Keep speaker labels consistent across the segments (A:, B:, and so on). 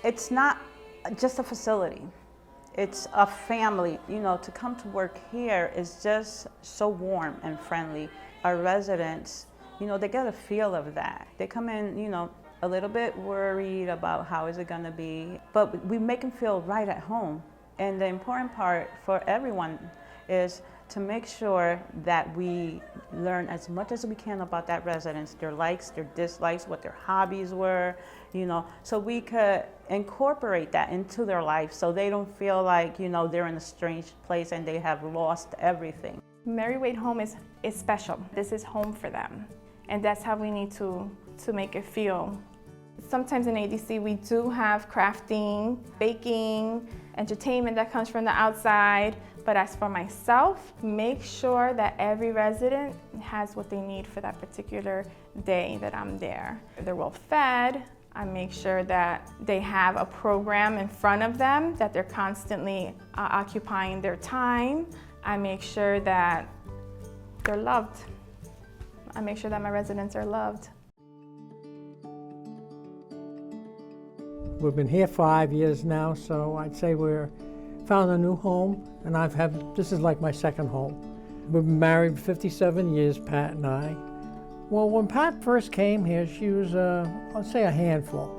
A: It's not just a facility. It's a family. You know, to come to work here is just so warm and friendly. Our residents, you know, they get a feel of that. They come in, you know, a little bit worried about how is it gonna be, but we make them feel right at home. And the important part for everyone is to make sure that we learn as much as we can about that residence, their likes, their dislikes, what their hobbies were, you know, so we could incorporate that into their life so they don't feel like, you know, they're in a strange place and they have lost everything.
B: Mary Wade Home is special. This is home for them. And that's how we need to make it feel. Sometimes in ADC we do have crafting, baking, entertainment that comes from the outside. But as for myself, make sure that every resident has what they need for that particular day that I'm there. They're well fed. I make sure that they have a program in front of them, that they're constantly occupying their time. I make sure that they're loved. I make sure that my residents are loved.
C: We've been here 5 years now, so I'd say we're found a new home, and this is like my second home. We've been married 57 years, Pat and I. Well, when Pat first came here, she was, I'd say, a handful.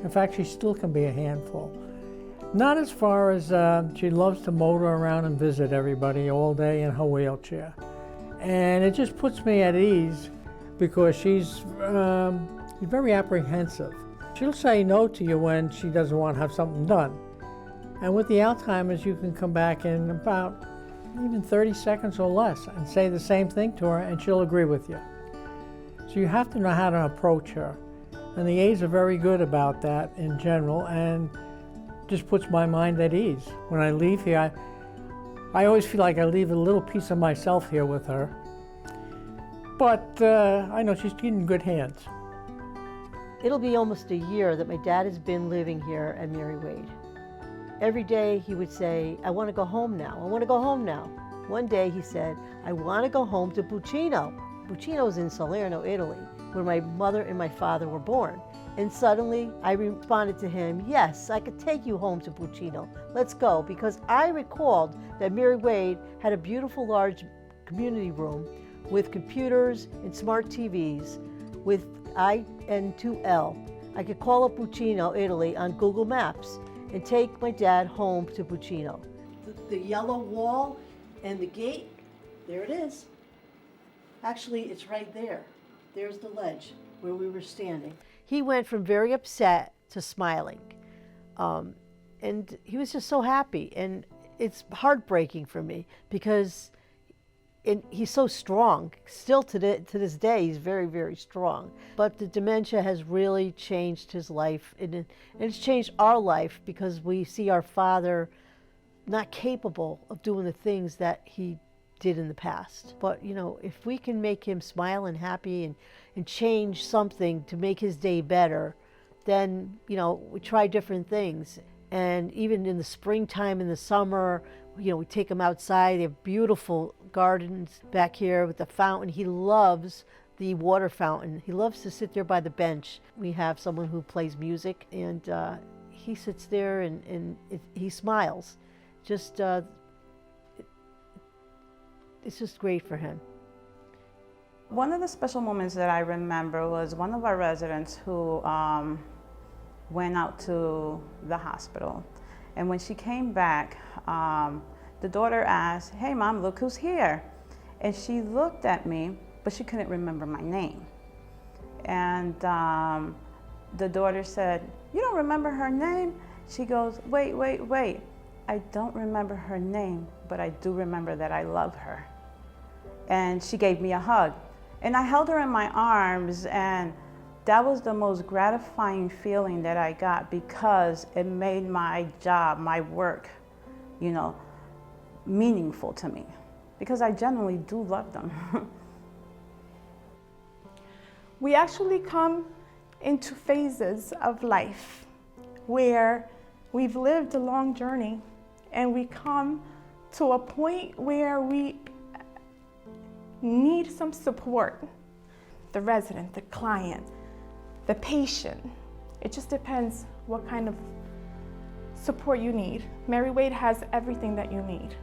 C: In fact, she still can be a handful. Not as far as she loves to motor around and visit everybody all day in her wheelchair. And it just puts me at ease because she's very apprehensive. She'll say no to you when she doesn't want to have something done. And with the Alzheimer's, you can come back in about even 30 seconds or less and say the same thing to her and she'll agree with you. So you have to know how to approach her. And the A's are very good about that in general and just puts my mind at ease. When I leave here, I always feel like I leave a little piece of myself here with her. But I know she's in good hands.
D: It'll be almost a year that my dad has been living here at Mary Wade. Every day he would say, I want to go home now, I want to go home now. One day he said, I want to go home to Buccino. Buccino's in Salerno, Italy, where my mother and my father were born. And suddenly I responded to him, yes, I could take you home to Buccino. Let's go, because I recalled that Mary Wade had a beautiful large community room with computers and smart TVs with IN2L. I could call up Buccino, Italy on Google Maps and take my dad home to Buccino. The yellow wall and the gate, there it is. Actually, it's right there. There's the ledge where we were standing. He went from very upset to smiling. And he was just so happy. And it's heartbreaking for me because he's so strong. Still to this day, he's very, very strong. But the dementia has really changed his life. And it's changed our life because we see our father not capable of doing the things that he did in the past. But, you know, if we can make him smile and happy and change something to make his day better, then, you know, we try different things. And even in the springtime, in the summer, you know, we take him outside. They have beautiful gardens back here with the fountain. He loves the water fountain. He loves to sit there by the bench. We have someone who plays music, and he sits there and he smiles. Just, it's just great for him.
A: One of the special moments that I remember was one of our residents who went out to the hospital. And when she came back, the daughter asked, hey mom, look who's here. And she looked at me, but she couldn't remember my name. And the daughter said, you don't remember her name? She goes, wait. I don't remember her name, but I do remember that I love her. And she gave me a hug. And I held her in my arms, and that was the most gratifying feeling that I got because it made my job, my work, you know, meaningful to me. Because I genuinely do love them.
B: We actually come into phases of life where we've lived a long journey and we come to a point where we need some support. The resident, the client, the patient. It just depends what kind of support you need. Mary Wade has everything that you need.